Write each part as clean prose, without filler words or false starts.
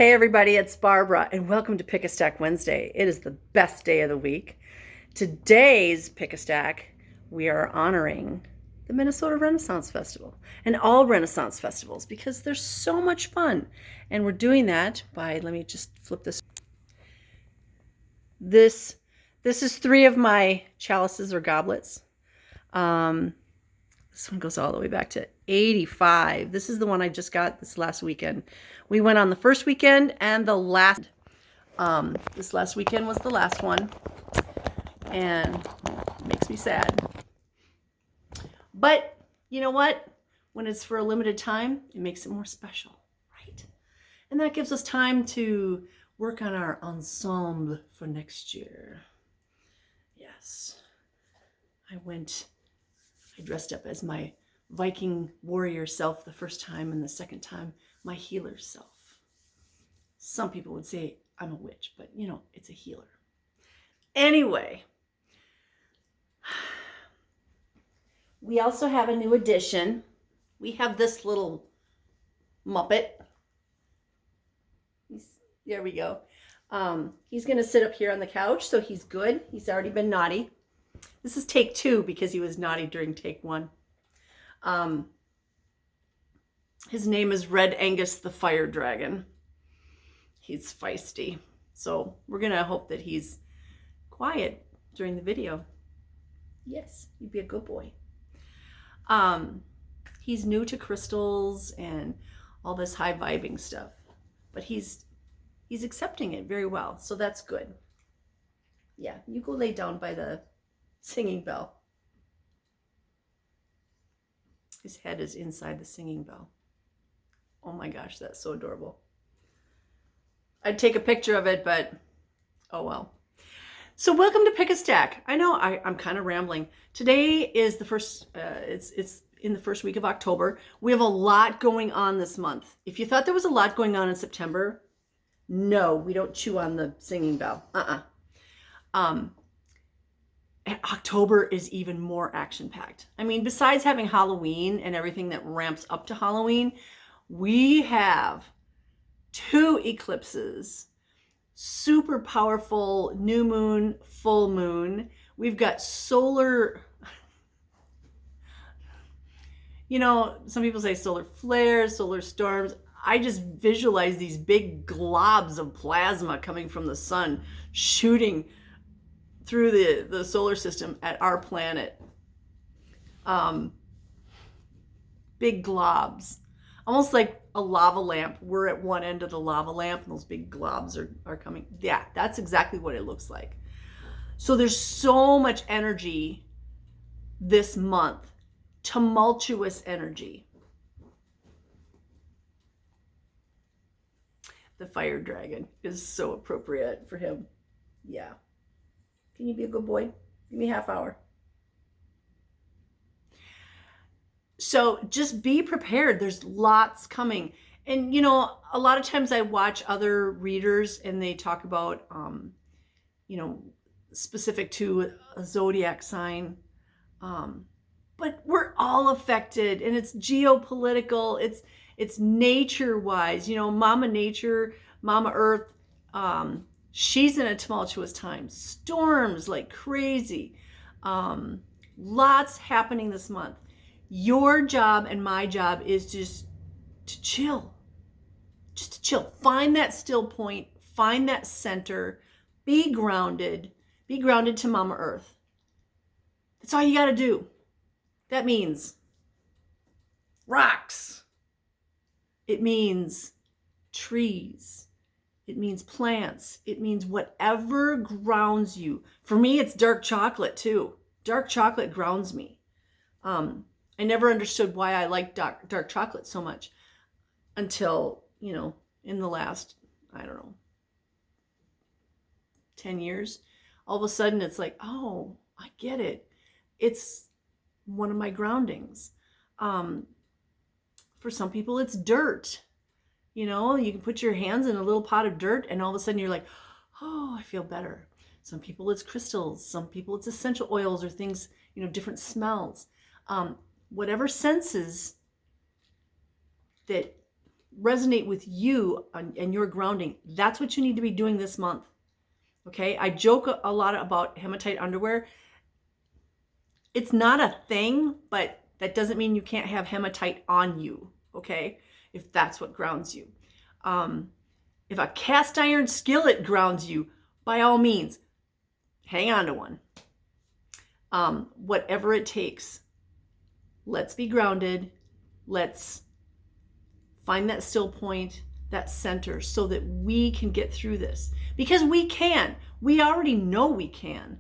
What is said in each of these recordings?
Hey everybody, it's Barbara, and welcome to Pick a Stack Wednesday. It is the best day of the week. Today's Pick a Stack, we are honoring the Minnesota Renaissance Festival and all Renaissance festivals because they're so much fun. And we're doing that by, let me just flip this. This is three of my chalices or goblets. This one goes all the way back to 85. This is the one I just got this last weekend. We went on the first weekend and the last. This last weekend was the last one. And it makes me sad. But you know what? When it's for a limited time, it makes it more special, right? And that gives us time to work on our ensemble for next year. Yes. I dressed up as my Viking warrior self the first time, and the second time, my healer self. Some people would say I'm a witch, but you know, it's a healer. Anyway, we also have a new addition. We have this little Muppet. There we go. He's going to sit up here on the couch, so he's good. He's already been naughty. This is take 2 because he was naughty during take 1. His name is Red Angus the Fire Dragon. He's feisty. So we're going to hope that he's quiet during the video. Yes, you'd be a good boy. He's new to crystals and all this high vibing stuff, but he's accepting it very well. So that's good. Yeah, you go lay down by the singing bell. His head is inside the singing bell. Oh my gosh, that's so adorable. I'd take a picture of it, but oh well. So welcome to Pick a Stack. I know I'm kind of rambling. Today is the first, it's in the first week of October. We have a lot going on this month. If you thought there was a lot going on in September, no, we don't chew on the singing bell. October is even more action-packed. I mean, besides having Halloween and everything that ramps up to Halloween, we have 2 eclipses, super powerful new moon, full moon. We've got solar, you know, some people say solar flares, solar storms. I just visualize these big globs of plasma coming from the sun, shooting through the solar system at our planet. Big globs, almost like a lava lamp. We're at one end of the lava lamp and those big globs are coming. Yeah, that's exactly what it looks like. So there's so much energy this month, tumultuous energy. The fire dragon is so appropriate for him. Yeah. Can you be a good boy? Give me a half hour. So just be prepared. There's lots coming. And, you know, a lot of times I watch other readers and they talk about, you know, specific to a zodiac sign. But we're all affected, and it's geopolitical. It's nature-wise. You know, Mama Nature, Mama Earth, she's in a tumultuous time. Storms like crazy. Lots happening this month. Your job and my job is just to chill. Just to chill. Find that still point. Find that center. Be grounded. Be grounded to Mama Earth. That's all you got to do. That means rocks. It means trees. It means plants. It means whatever grounds you. For me, it's dark chocolate too. Dark chocolate grounds me. I never understood why I liked dark chocolate so much until, you know, in the last, I don't know, 10 years. All of a sudden it's like, oh, I get it. It's one of my groundings. For some people, it's dirt. You know, you can put your hands in a little pot of dirt and all of a sudden you're like, oh, I feel better. Some people it's crystals. Some people it's essential oils or things, you know, different smells. Whatever senses that resonate with you and your grounding, that's what you need to be doing this month. Okay, I joke a lot about hematite underwear. It's not a thing, but that doesn't mean you can't have hematite on you, okay, if that's what grounds you. If a cast iron skillet grounds you, by all means, hang on to one. Whatever it takes, let's be grounded. Let's find that still point, that center, so that we can get through this. Because we can. We already know we can.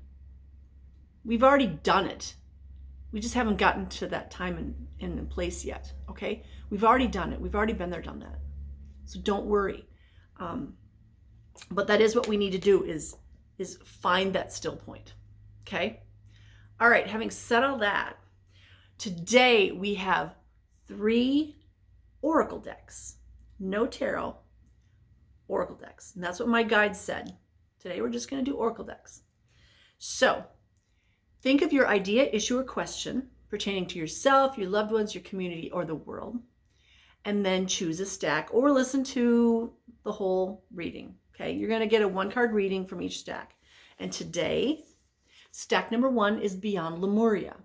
We've already done it. We just haven't gotten to that time and place yet, okay? We've already done it. We've already been there, done that. So don't worry. But that is what we need to do is find that still point, okay? All right, having said all that, today we have 3 oracle decks. No tarot, oracle decks. And that's what my guide said. Today we're just going to do oracle decks. So think of your idea, issue, or question pertaining to yourself, your loved ones, your community, or the world. And then choose a stack or listen to the whole reading. Okay, you're going to get a 1-card reading from each stack. And today, stack number 1 is Beyond Lemuria.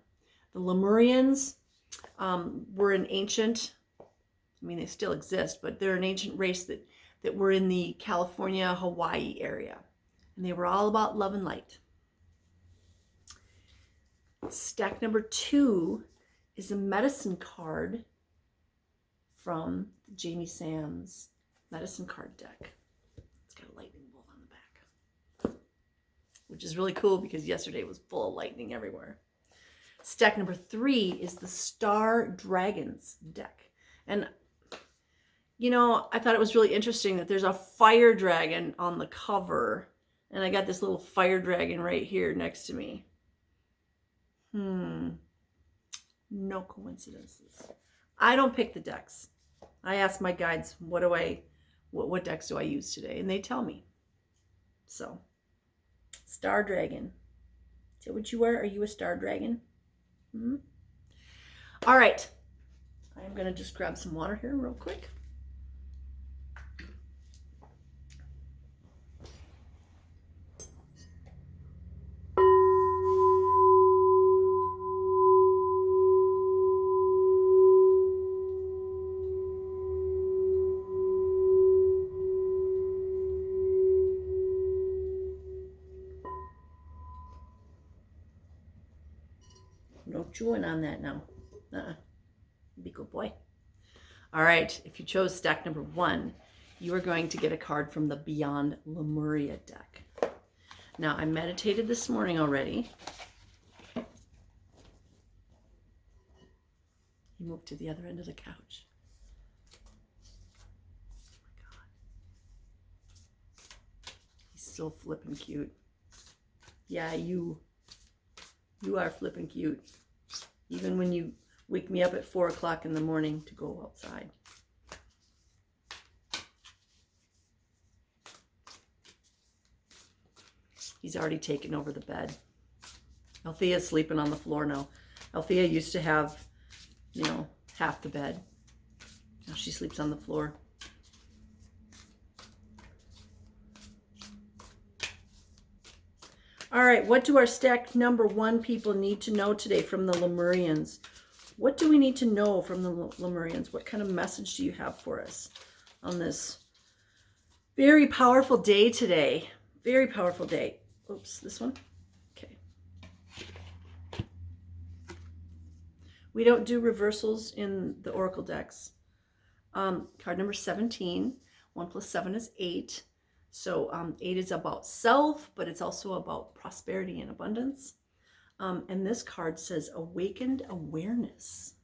The Lemurians were an ancient, I mean, they still exist, but they're an ancient race that were in the California, Hawaii area. And they were all about love and light. Stack number 2 is a medicine card from the Jamie Sam's medicine card deck. It's got a lightning bolt on the back, which is really cool because yesterday was full of lightning everywhere. Stack number 3 is the Star Dragons deck. And, you know, I thought it was really interesting that there's a fire dragon on the cover. And I got this little fire dragon right here next to me. No coincidences. I don't pick the decks. I ask my guides, what decks do I use today? And they tell me. So, Star Dragon. Is that what you are? Are you a Star Dragon? All right. I'm going to just grab some water here real quick. No chewing on that now. Be a good boy. All right, if you chose stack number 1, you are going to get a card from the Beyond Lemuria deck. Now, I meditated this morning already. He moved to the other end of the couch. Oh my God. He's so flippin' cute. Yeah, you are flippin' cute. Even when you wake me up at 4 o'clock in the morning to go outside. He's already taken over the bed. Althea's sleeping on the floor now. Althea used to have, half the bed. Now she sleeps on the floor. All right, what do our stack number 1 people need to know today from the Lemurians? What do we need to know from the Lemurians? What kind of message do you have for us on this very powerful day today? Very powerful day. Oops, this one? Okay. We don't do reversals in the Oracle decks. Card number 17. 1 plus 7 is 8. So 8 is about self, but it's also about prosperity and abundance. And this card says awakened awareness.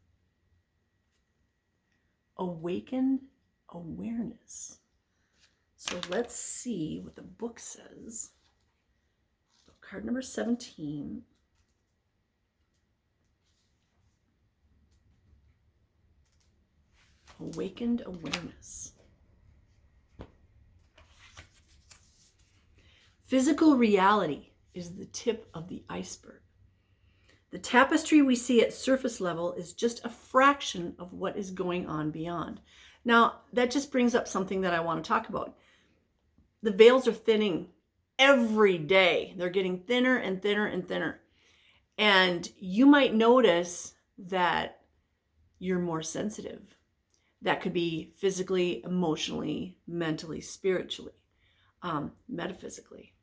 Awakened awareness. So let's see what the book says. Card number 17. Awakened awareness. Physical reality is the tip of the iceberg. The tapestry we see at surface level is just a fraction of what is going on beyond. Now, that just brings up something that I want to talk about. The veils are thinning every day. They're getting thinner and thinner and thinner. And you might notice that you're more sensitive. That could be physically, emotionally, mentally, spiritually, metaphysically.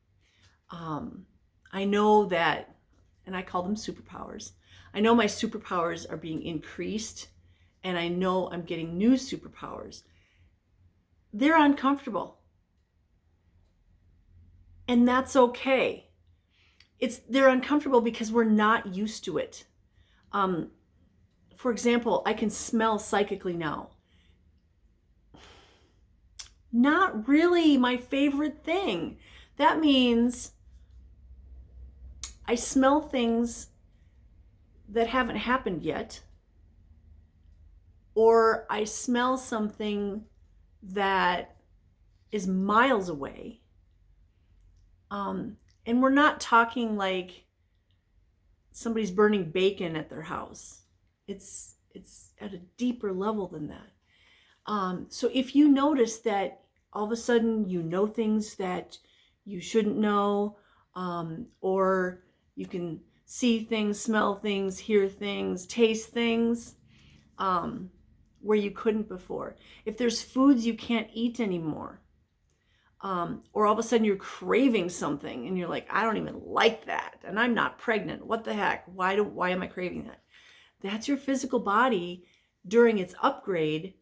I know that, and I call them superpowers. I know my superpowers are being increased, and I know I'm getting new superpowers. They're uncomfortable. And that's okay. They're uncomfortable because we're not used to it. For example, I can smell psychically now. Not really my favorite thing. That means I smell things that haven't happened yet, or I smell something that is miles away. And we're not talking like somebody's burning bacon at their house. It's at a deeper level than that. So if you notice that all of a sudden you know things that you shouldn't know, or you can see things, smell things, hear things, taste things, where you couldn't before. If there's foods you can't eat anymore, or all of a sudden you're craving something and you're like, I don't even like that, and I'm not pregnant. What the heck? Why am I craving that? That's your physical body during its upgrade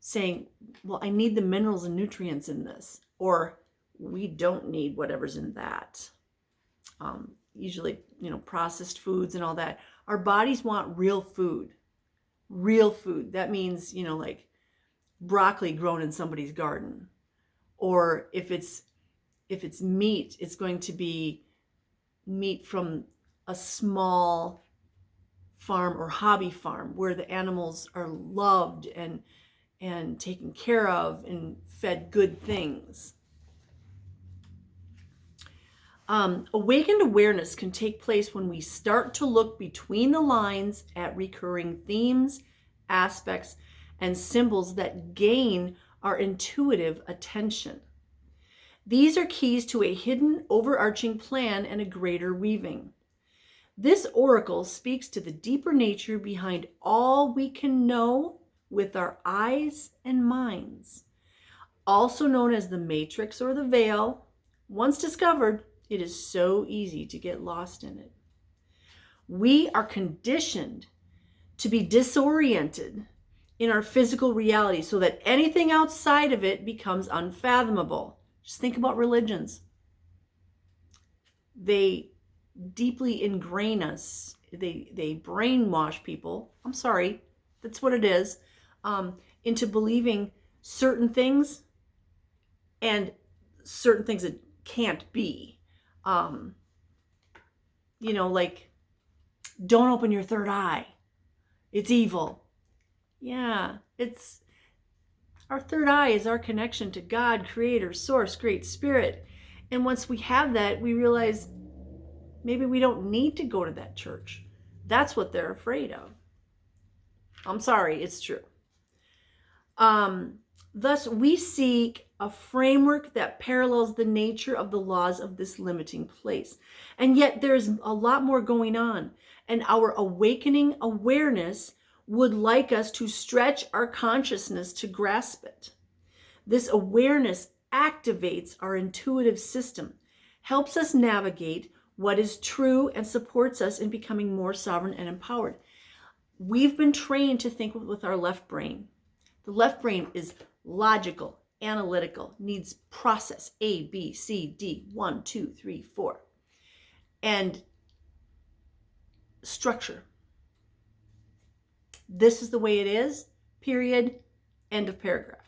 saying, well, I need the minerals and nutrients in this, or we don't need whatever's in that. Usually, processed foods and all that. Our bodies want real food. Real food. That means, like broccoli grown in somebody's garden. Or if it's meat, it's going to be meat from a small farm or hobby farm where the animals are loved and taken care of and fed good things. Awakened awareness can take place when we start to look between the lines at recurring themes, aspects, and symbols that gain our intuitive attention. These are keys to a hidden, overarching plan and a greater weaving. This oracle speaks to the deeper nature behind all we can know with our eyes and minds. Also known as the matrix or the veil, once discovered, it is so easy to get lost in it. We are conditioned to be disoriented in our physical reality so that anything outside of it becomes unfathomable. Just think about religions. They deeply ingrain us. They brainwash people. I'm sorry, that's what it is. Into believing certain things and certain things that can't be. Like, don't open your third eye. It's evil. Yeah, our third eye is our connection to God, Creator, Source, Great Spirit. And once we have that, we realize maybe we don't need to go to that church. That's what they're afraid of. I'm sorry, it's true. Thus, we seek a framework that parallels the nature of the laws of this limiting place. And yet there's a lot more going on. And our awakening awareness would like us to stretch our consciousness to grasp it. This awareness activates our intuitive system, helps us navigate what is true, and supports us in becoming more sovereign and empowered. We've been trained to think with our left brain. The left brain is logical, analytical, needs process, A, B, C, D, 1, 2, 3, 4, and structure. This is the way it is, period, end of paragraph.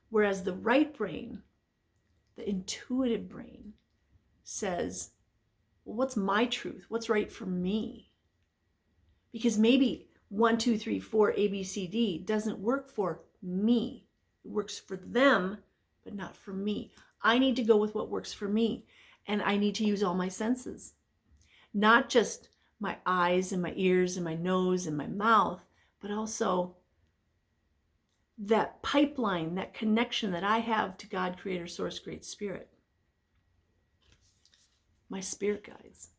Whereas the right brain, the intuitive brain, says, well, what's my truth? What's right for me? Because maybe 1, 2, 3, 4, A, B, C, D doesn't work for me. It works for them, but not for me. I need to go with what works for me. And I need to use all my senses. Not just my eyes and my ears and my nose and my mouth, but also that pipeline, that connection that I have to God, Creator, Source, Great Spirit. My spirit guides.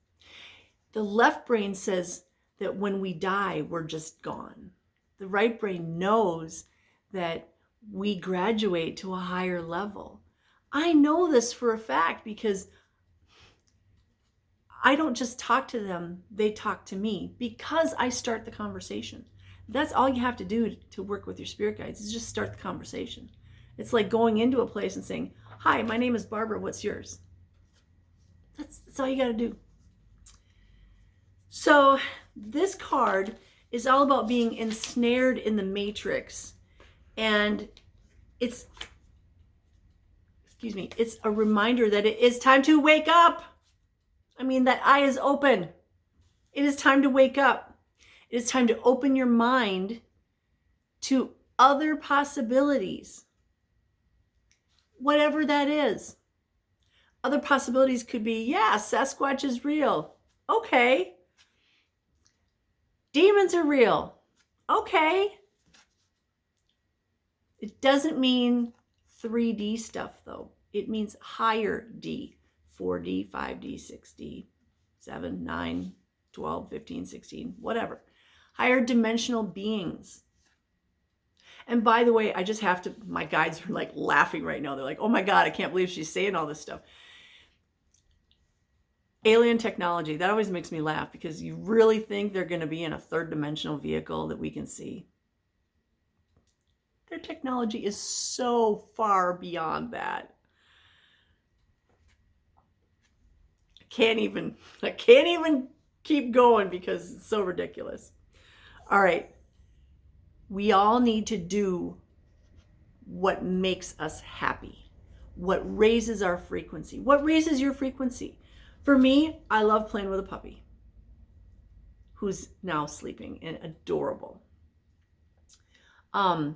The left brain says that when we die, we're just gone. The right brain knows that we graduate to a higher level. I know this for a fact because I don't just talk to them, they talk to me because I start the conversation. That's all you have to do to work with your spirit guides is just start the conversation. It's like going into a place and saying, "Hi, my name is Barbara, what's yours?" That's all you got to do. So this card is all about being ensnared in the matrix. And it's a reminder that it is time to wake up. I mean, that eye is open. It is time to wake up. It is time to open your mind to other possibilities. Whatever that is. Other possibilities could be, yeah, Sasquatch is real. Okay. Demons are real. Okay. It doesn't mean 3D stuff, though. It means higher D. 4D, 5D, 6D, 7, 9, 12, 15, 16, whatever. Higher dimensional beings. And by the way, I just have to, my guides are like laughing right now. They're like, oh my God, I can't believe she's saying all this stuff. Alien technology, that always makes me laugh because you really think they're going to be in a third dimensional vehicle that we can see. Their technology is so far beyond that. I can't even keep going because it's so ridiculous. All right. We all need to do what makes us happy, what raises our frequency. What raises your frequency? For me, I love playing with a puppy who's now sleeping and adorable. I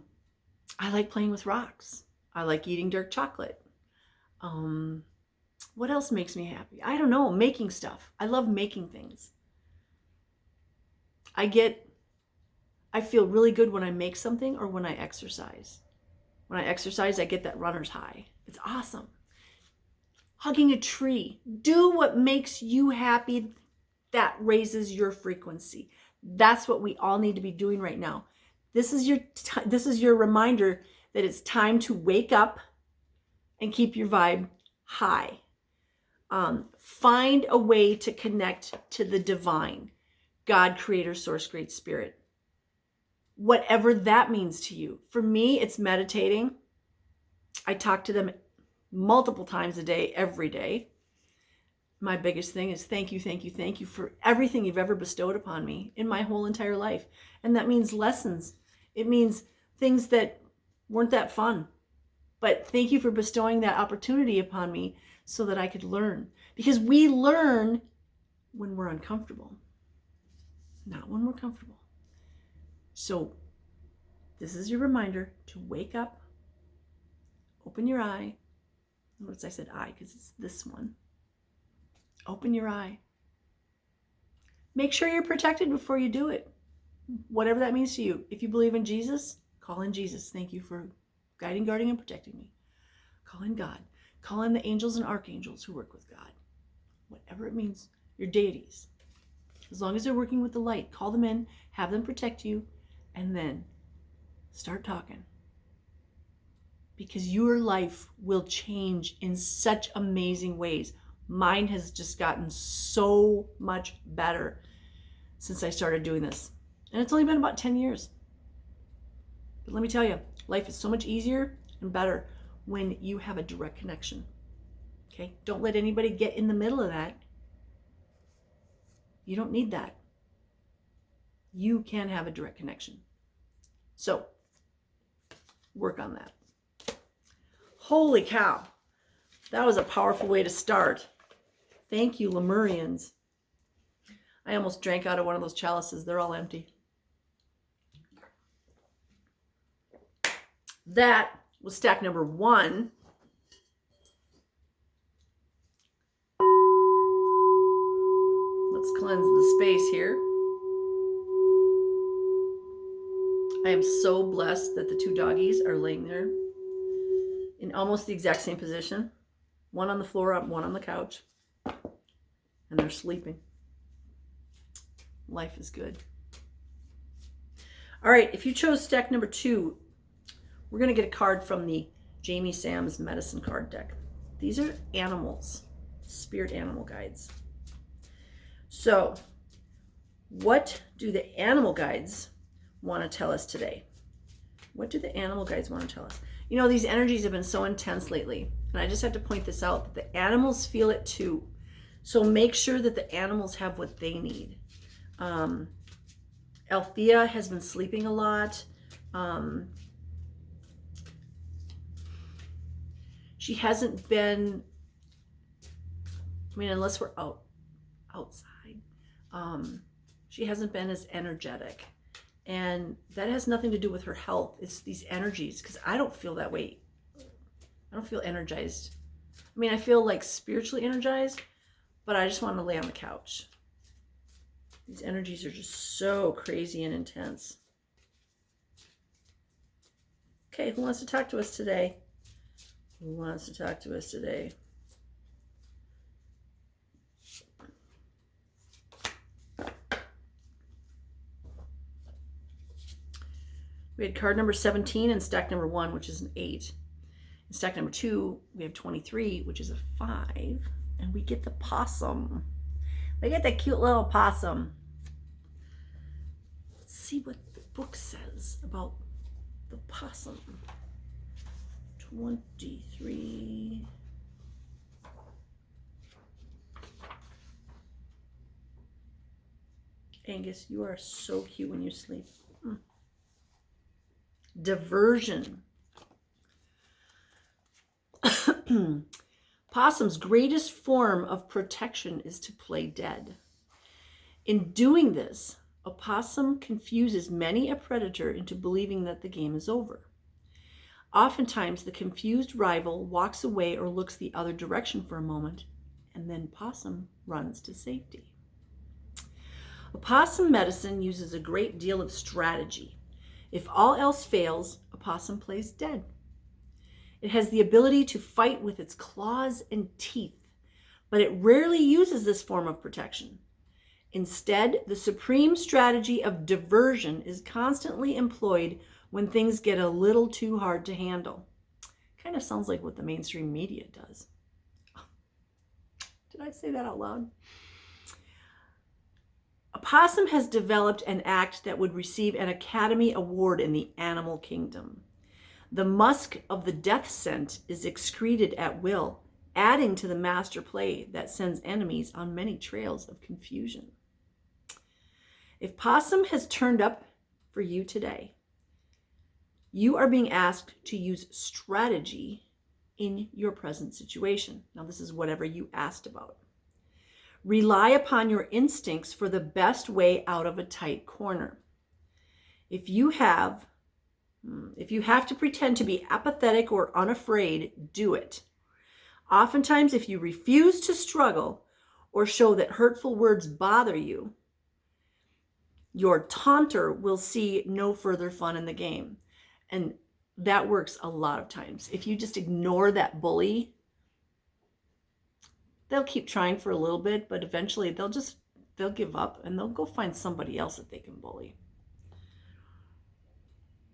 like playing with rocks. I like eating dark chocolate. What else makes me happy? I don't know, making stuff. I love making things. I feel really good when I make something or when I exercise. When I exercise, I get that runner's high. It's awesome. Hugging a tree. Do what makes you happy. That raises your frequency. That's what we all need to be doing right now. This is your reminder that it's time to wake up and keep your vibe high. Find a way to connect to the divine, God, Creator, Source, Great Spirit. Whatever that means to you. For me, it's meditating. I talk to them multiple times a day, every day. My biggest thing is thank you for everything you've ever bestowed upon me in my whole entire life. And that means lessons. It means things that weren't that fun. But thank you for bestowing that opportunity upon me so that I could learn. Because we learn when we're uncomfortable, not when we're comfortable. So this is your reminder to wake up, open your eye. Notice I said eye because it's this one. Open your eye. Make sure you're protected before you do it. Whatever that means to you. If you believe in Jesus, call in Jesus. Thank you for guiding, guarding, and protecting me. Call in God. Call in the angels and archangels who work with God. Whatever it means, your deities. As long as they're working with the light, call them in, have them protect you, and then start talking. Because your life will change in such amazing ways. Mine has just gotten so much better since I started doing this. And it's only been about 10 years. But let me tell you, life is so much easier and better when you have a direct connection. Okay? Don't let anybody get in the middle of that. You don't need that. You can have a direct connection. So, work on that. Holy cow. That was a powerful way to start. Thank you, Lemurians. I almost drank out of one of those chalices. They're all empty. That was stack number 1. Let's cleanse the space here. I am so blessed that the two doggies are laying there in almost the exact same position. One on the floor, one on the couch. And they're sleeping. Life is good. All right, if you chose stack number 2, we're going to get a card from the Jamie Sam's Medicine card deck. These are animals, spirit animal guides. So, what do the animal guides want to tell us today? What do the animal guides want to tell us? You know, these energies have been so intense lately, and I just have to point this out, that the animals feel it too. So make sure that the animals have what they need. Althea has been sleeping a lot. She hasn't been, I mean, unless we're outside, she hasn't been as energetic. And that has nothing to do with her health. It's these energies, because I don't feel that way. I don't feel energized. I mean, I feel like spiritually energized, but I just want to lay on the couch. These energies are just so crazy and intense. Okay, who wants to talk to us today? Who wants to talk to us today? We had card number 17 in stack number 1, which is an 8. In stack number 2, we have 23, which is a 5. And we get the possum. We get the cute little possum. Let's see what the book says about the possum. 23. Angus, you are so cute when you sleep. Diversion. Possum's greatest form of protection is to play dead. In doing this, a possum confuses many a predator into believing that the game is over. Oftentimes, the confused rival walks away or looks the other direction for a moment, and then possum runs to safety. Opossum medicine uses a great deal of strategy. If all else fails, a possum plays dead. It has the ability to fight with its claws and teeth, but it rarely uses this form of protection. Instead, the supreme strategy of diversion is constantly employed when things get a little too hard to handle. Kind of sounds like what the mainstream media does. Did I say that out loud? A possum has developed an act that would receive an Academy Award in the animal kingdom. The musk of the death scent is excreted at will, adding to the master play that sends enemies on many trails of confusion. If possum has turned up for you today, you are being asked to use strategy in your present situation. Now, this is whatever you asked about. Rely upon your instincts for the best way out of a tight corner. If you have to pretend to be apathetic or unafraid, do it. Oftentimes, if you refuse to struggle or show that hurtful words bother you, your taunter will see no further fun in the game. And that works a lot of times. If you just ignore that bully, they'll keep trying for a little bit, but eventually they'll give up and they'll go find somebody else that they can bully.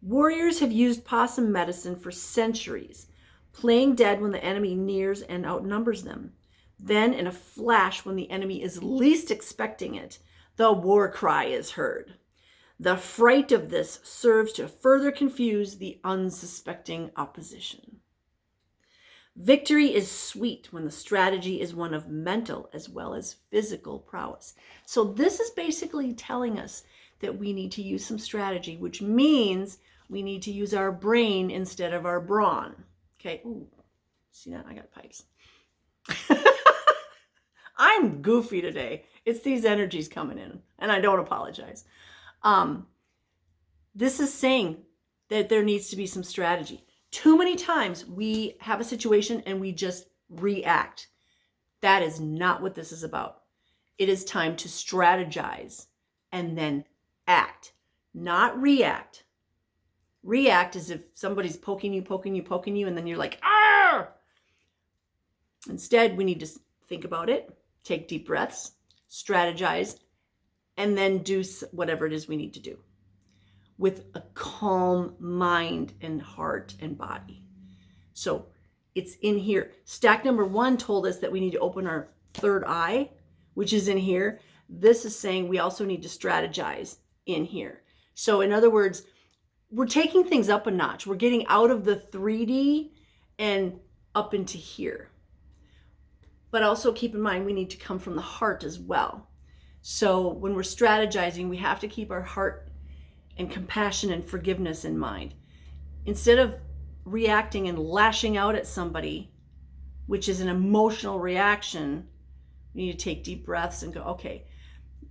Warriors have used possum medicine for centuries, playing dead when the enemy nears and outnumbers them. Then, in a flash, when the enemy is least expecting it, the war cry is heard. The fright of this serves to further confuse the unsuspecting opposition. Victory is sweet when the strategy is one of mental as well as physical prowess. So this is basically telling us that we need to use some strategy, which means we need to use our brain instead of our brawn. Okay. Ooh, see that? I got pipes. I'm goofy today. It's these energies coming in, and I don't apologize. This is saying that there needs to be some strategy. Too many times we have a situation and we just react. That is not what this is about. It is time to strategize and then act, not react. React is if somebody's poking you, and then you're like, ah! Instead, we need to think about it, take deep breaths, strategize, and then do whatever it is we need to do with a calm mind and heart and body. So it's in here. Stack number 1 told us that we need to open our third eye, which is in here. This is saying we also need to strategize in here. So in other words, we're taking things up a notch. We're getting out of the 3D and up into here. But also keep in mind, we need to come from the heart as well. So when we're strategizing, we have to keep our heart and compassion and forgiveness in mind. Instead of reacting and lashing out at somebody, which is an emotional reaction, we need to take deep breaths and go, okay,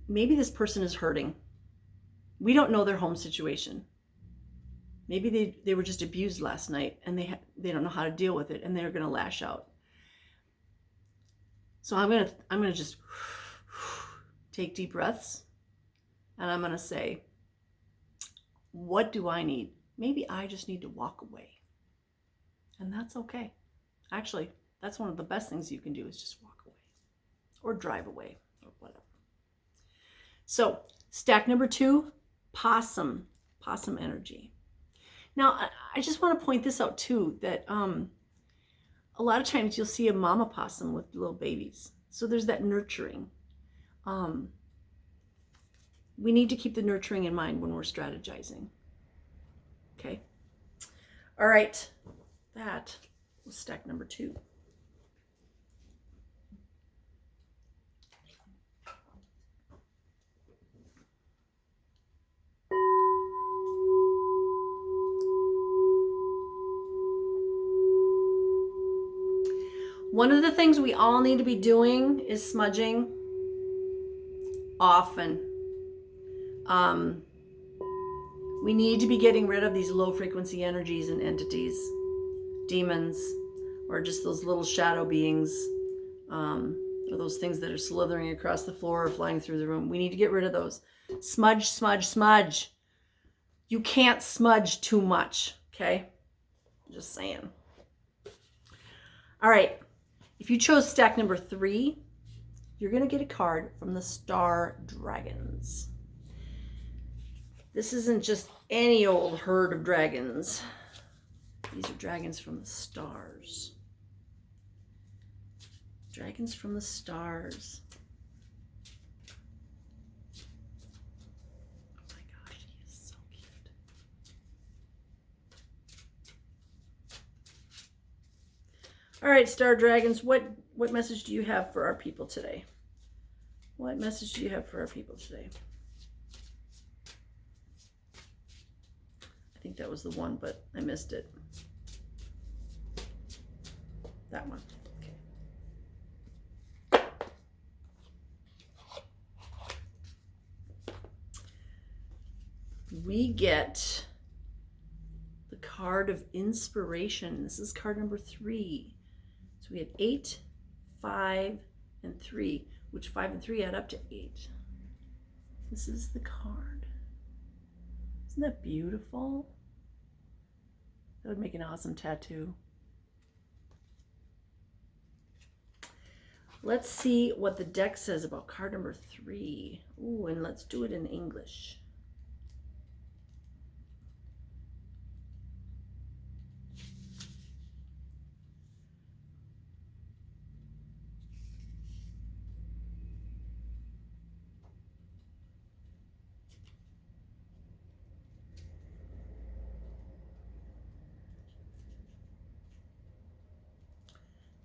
maybe this person is hurting. We don't know their home situation. Maybe they were just abused last night and they don't know how to deal with it, and they're going to lash out. So I'm going to just take deep breaths, and I'm going to say, what do I need? Maybe I just need to walk away. And that's okay. Actually, that's one of the best things you can do, is just walk away or drive away or whatever. So stack number 2, possum energy. Now, I just want to point this out too, that a lot of times you'll see a mama possum with little babies. So there's that nurturing. We need to keep the nurturing in mind when we're strategizing. Okay. All right. That was stack number 2. One of the things we all need to be doing is smudging often. We need to be getting rid of these low frequency energies and entities, demons, or just those little shadow beings, or those things that are slithering across the floor or flying through the room. We need to get rid of those. Smudge, smudge, smudge. You can't smudge too much, okay? Just saying. All right. If you chose stack number 3, you're going to get a card from the Star Dragons. This isn't just any old herd of dragons. These are dragons from the stars. Dragons from the stars. Oh my gosh, he is so cute. All right, Star Dragons, what message do you have for our people today? What message do you have for our people today? I think that was the one, but I missed it. That one. Okay. We get the card of inspiration. This is card number 3. So we had 8, 5, and 3, which 5 and 3 add up to 8. This is the card. Isn't that beautiful? That would make an awesome tattoo. Let's see what the deck says about card number 3. Ooh, and let's do it in English.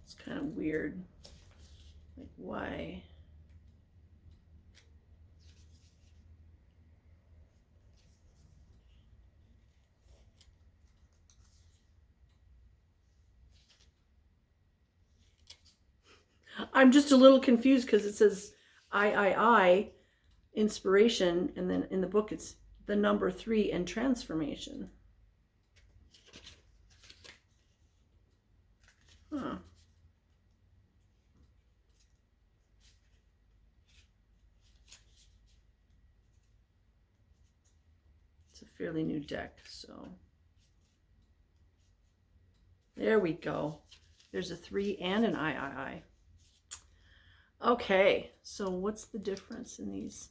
It's kind of weird. Like, why? I'm just a little confused because it says I, inspiration, and then in the book it's the number 3 and transformation. Huh. It's a fairly new deck, so There we go. There's a 3 and an I. Okay, so what's the difference in these?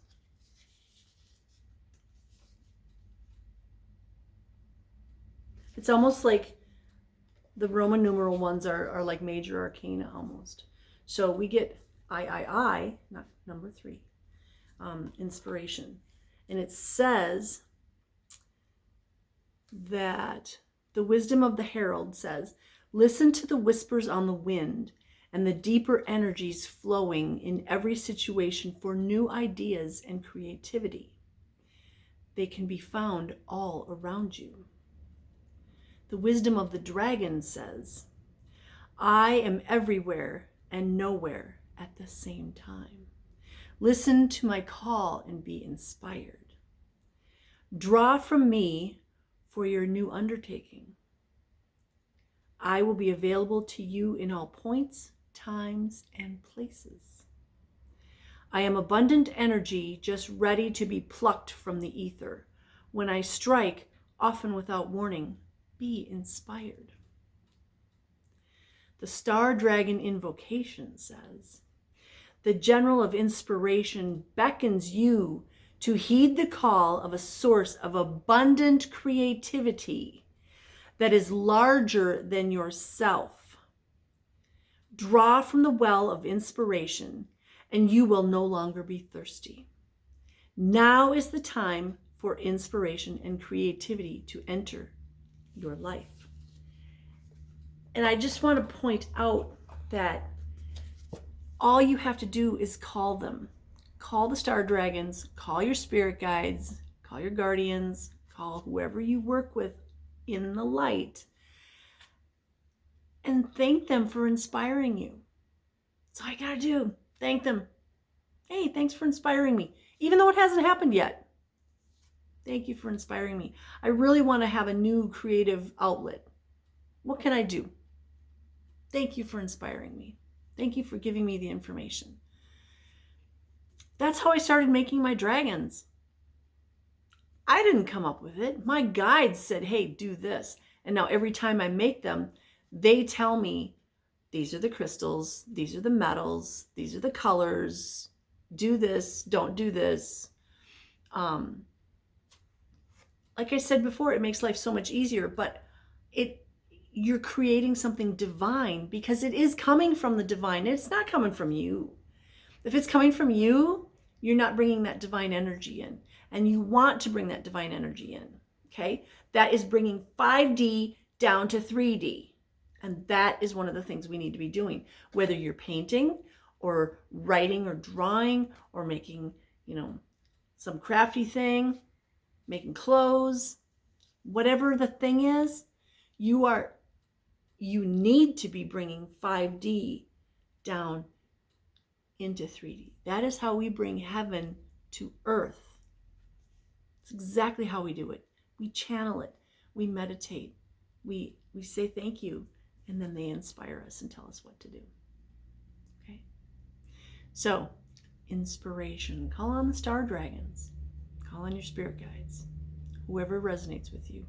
It's almost like the Roman numeral ones are like major arcana almost. So we get I, not number 3, inspiration. And it says that the wisdom of the herald says, listen to the whispers on the wind and the deeper energies flowing in every situation for new ideas and creativity. They can be found all around you. The wisdom of the dragon says, I am everywhere and nowhere at the same time. Listen to my call and be inspired. Draw from me for your new undertaking. I will be available to you in all points, times, and places. I am abundant energy just ready to be plucked from the ether. When I strike, often without warning, be inspired. The Star Dragon invocation says, the general of inspiration beckons you to heed the call of a source of abundant creativity that is larger than yourself. Draw from the well of inspiration, and you will no longer be thirsty. Now is the time for inspiration and creativity to enter your life. And I just want to point out that all you have to do is call them. Call the star dragons, call your spirit guides, call your guardians, call whoever you work with in the light, and thank them for inspiring you. That's all you gotta do. Thank them. Hey, thanks for inspiring me. Even though it hasn't happened yet. Thank you for inspiring me. I really want to have a new creative outlet. What can I do? Thank you for inspiring me. Thank you for giving me the information. That's how I started making my dragons. I didn't come up with it. My guides said, hey, do this. And now every time I make them, they tell me, these are the crystals, these are the metals, these are the colors, do this, don't do this. Like I said before, it makes life so much easier, but you're creating something divine because it is coming from the divine. It's not coming from you. If it's coming from you, you're not bringing that divine energy in. And you want to bring that divine energy in, okay? That is bringing 5D down to 3D. And that is one of the things we need to be doing. Whether you're painting or writing or drawing or making, some crafty thing, making clothes, whatever the thing is, you need to be bringing 5D down into 3D. That is how we bring heaven to earth. It's exactly how we do it. We channel it. We meditate. We say thank you, and then they inspire us and tell us what to do. Okay? So, inspiration. Call on the star dragons. Call on your spirit guides. Whoever resonates with you.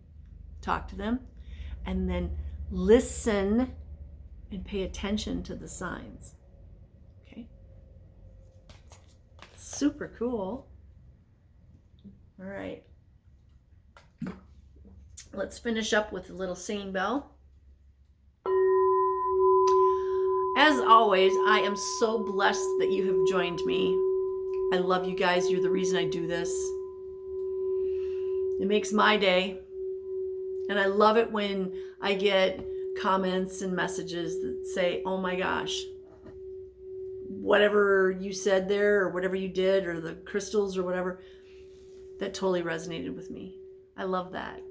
Talk to them, and then listen and pay attention to the signs. Okay? Super cool. All right. Let's finish up with a little singing bell. As always, I am so blessed that you have joined me. I love you guys. You're the reason I do this. It makes my day. And I love it when I get comments and messages that say, oh my gosh, whatever you said there or whatever you did or the crystals or whatever, that totally resonated with me. I love that.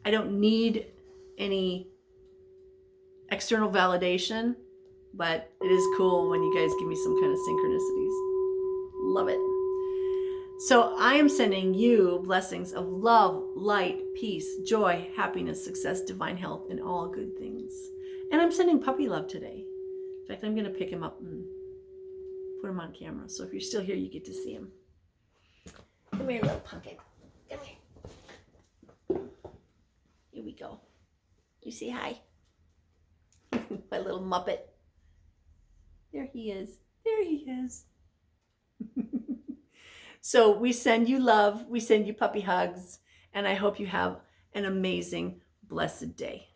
I don't need any external validation, but it is cool when you guys give me some kind of synchronicities. Love it. So I am sending you blessings of love, light, peace, joy, happiness, success, divine health, and all good things. And I'm sending puppy love today. In fact, I'm going to pick him up and put him on camera. So if you're still here, you get to see him. Come here, little pumpkin. Come here. Here we go. You say hi. My little Muppet. There he is. There he is. So we send you love. We send you puppy hugs. And I hope you have an amazing, blessed day.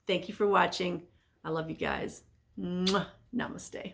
Thank you for watching. I love you guys. Mwah. Namaste.